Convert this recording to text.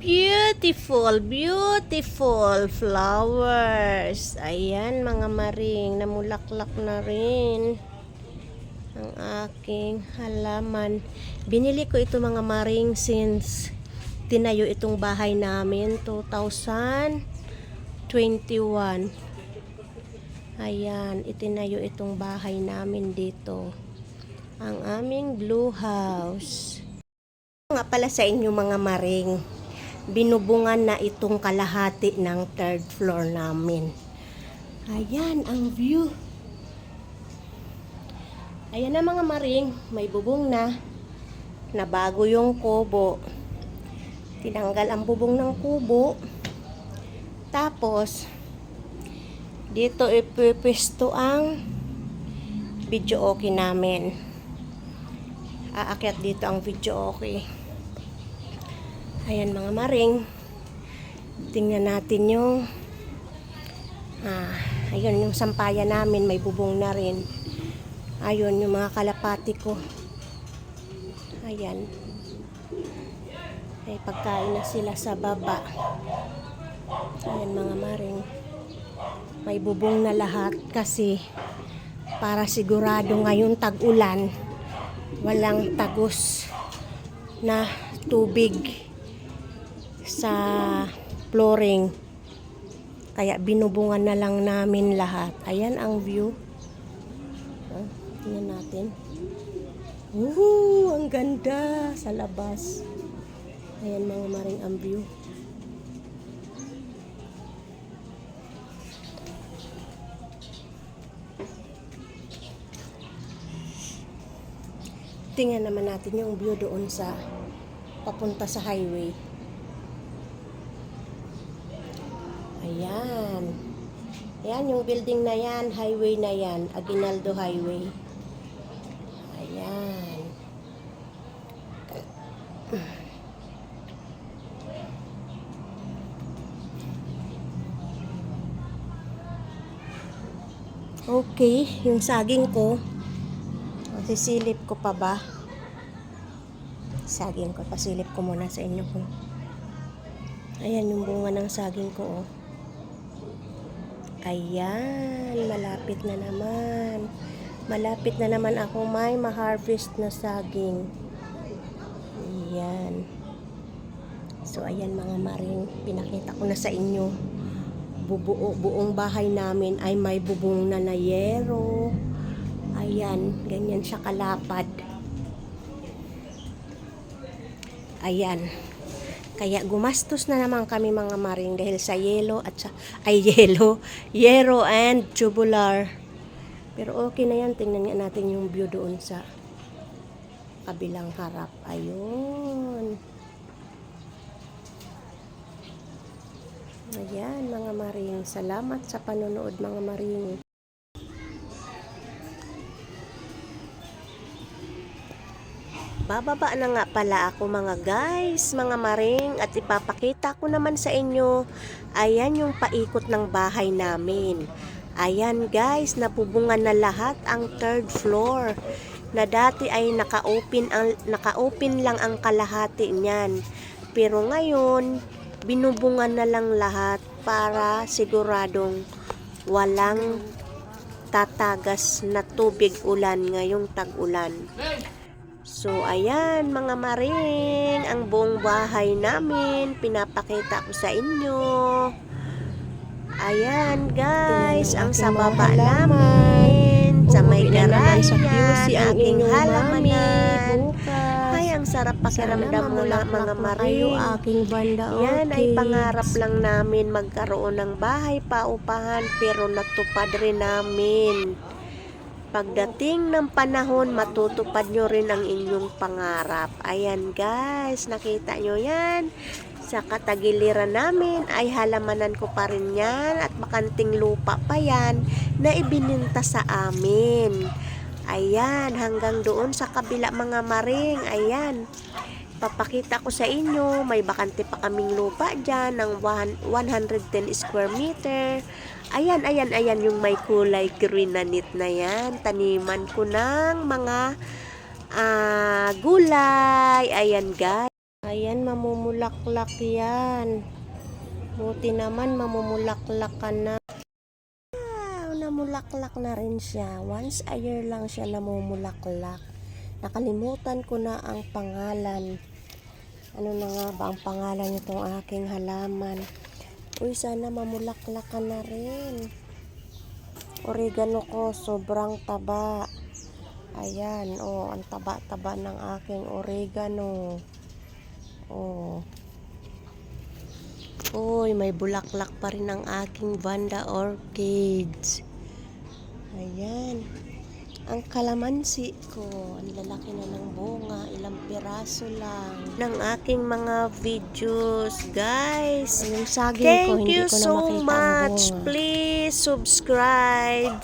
Beautiful, beautiful flowers. Ayan mga maring, namulaklak na rin ang aking halaman. Binili ko ito mga maring since tinayo itong bahay namin 2021. Ayan, itinayo itong bahay namin dito. Ang aming blue house. Nga pala sa inyo mga maring, binubungan na itong kalahati ng third floor namin. Ayan ang view. Ayan na mga maring, may bubong na. Nabago yung kubo. Tinanggal ang bubong ng kubo. Tapos, dito ipipwesto ang video okay namin. Aakyat dito ang video okay. Ayan mga maring, tingnan natin yung ayun yung sampayan namin, may bubong na rin. Ayun yung mga kalapati ko. Ayan, ay pagkain na sila sa baba. Ayan mga maring, may bubong na lahat kasi para sigurado ngayon tag-ulan walang tagos na tubig sa flooring, kaya binubungan na lang namin lahat. Ayan ang view. Tingnan natin. Ang ganda sa labas. Ayan mga maring ang view. Tingnan naman natin yung view doon sa papunta sa highway. Ayan. Ayan yung building na yan, highway na yan, Aguinaldo Highway. Ayan. Okay, yung saging ko, sisilip ko pa ba? Saging ko, pasilip ko muna sa inyo ko. Ayan yung bunga ng saging ko, oh. Ayan, malapit na naman. Malapit na naman ako may ma-harvest na saging. Ayan. So, ayan mga maring, pinakita ko na sa inyo. Buong bahay namin ay may bubong na yero. Ayan, ganyan siya kalapad. Ayan. Kaya gumastos na naman kami mga maring dahil sa yelo at sa yero and tubular. Pero okay na yan, tingnan nga natin yung view doon sa kabilang harap. Ayun. Ayan mga maring, salamat sa panonood mga maring. Bababa na nga pala ako mga guys, mga maring, at ipapakita ko naman sa inyo. Ayan yung paikot ng bahay namin. Ayan guys, nabubungan na lahat ang third floor. Na dati ay naka-open lang ang kalahati niyan. Pero ngayon, binubungan na lang lahat para siguradong walang tatagas na tubig ulan ngayong tag-ulan. So, ayan mga maring, ang buong bahay namin, pinapakita ko sa inyo. Ayan guys, ang sa baba namin, sa may garayan, aking halamanan. Ay, ang sarap pakiramdam mo lang mga maring. Yan ay pangarap lang namin magkaroon ng bahay paupahan, pero natupad rin namin. Pagdating ng panahon, matutupad nyo rin ang inyong pangarap. Ayan guys, nakita nyo yan. Sa katagiliran namin ay halamanan ko pa rin yan at bakanting lupa pa yan na ibininta sa amin. Ayan, hanggang doon sa kabila mga maring. Ayan, papakita ko sa inyo, may bakante pa kaming lupa dyan ng 110 square meter. Ayan, yung may kulay green na net na yan. Taniman ko ng mga gulay. Ayan guys. Ayan, mamumulaklak yan. Buti naman, mamumulaklak ka na. Namulaklak na rin siya. Once a year lang siya namumulaklak. Nakalimutan ko na ang pangalan. Ano na nga ba ang pangalan nitong aking halaman? Uy, sana mamulaklak ka na rin. Oregano ko, sobrang taba. Ayan, oh, ang taba-taba ng aking oregano. Oh. Uy, may bulaklak pa rin ang aking Vanda orchids. Ayan. Ang kalamansi ko, ang lalaki na ng bunga, ilang piraso lang ng aking mga videos, guys. Yung saging ko, hindi ko na makita ang bunga. Thank you so much. Please subscribe.